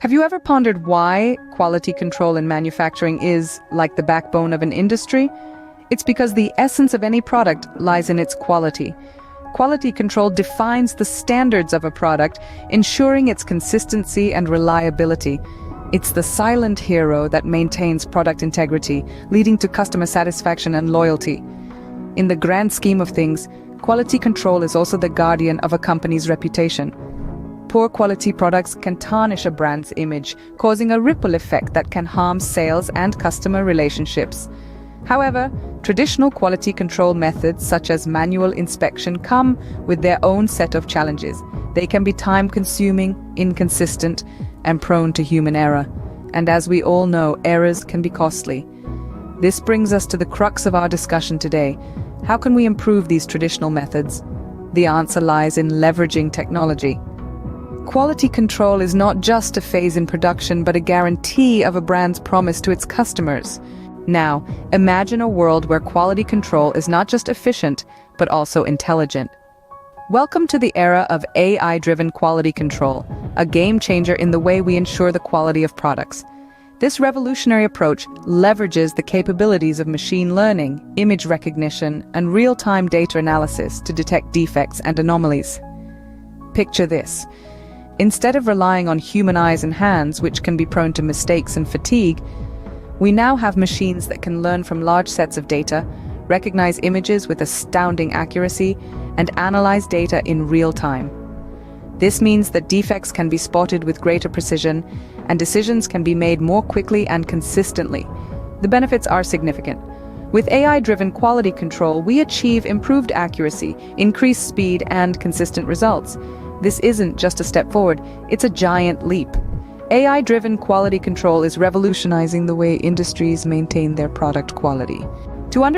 Have you ever pondered why quality control in manufacturing is like the backbone of an industry? It's because the essence of any product lies in its quality. Quality control defines the standards of a product, ensuring its consistency and reliability. It's the silent hero that maintains product integrity, leading to customer satisfaction and loyalty. In the grand scheme of things, quality control is also the guardian of a company's reputation. Poor quality products can tarnish a brand's image, causing a ripple effect that can harm sales and customer relationships. However, traditional quality control methods such as manual inspection come with their own set of challenges. They can be time-consuming, inconsistent, and prone to human error. And as we all know, errors can be costly. This brings us to the crux of our discussion today. How can we improve these traditional methods? The answer lies in leveraging technology. Quality control is not just a phase in production, but a guarantee of a brand's promise to its customers. Now, imagine a world where quality control is not just efficient, but also intelligent. Welcome to the era of AI-driven quality control, a game changer in the way we ensure the quality of products. This revolutionary approach leverages the capabilities of machine learning, image recognition, and real-time data analysis to detect defects and anomalies. Picture this. Instead of relying on human eyes and hands, which can be prone to mistakes and fatigue, we now have machines that can learn from large sets of data, recognize images with astounding accuracy, and analyze data in real time. This means that defects can be spotted with greater precision, and decisions can be made more quickly and consistently. The benefits are significant. With AI-driven quality control, we achieve improved accuracy, increased speed, and consistent results. This isn't just a step forward, it's a giant leap. AI-driven quality control is revolutionizing the way industries maintain their product quality. To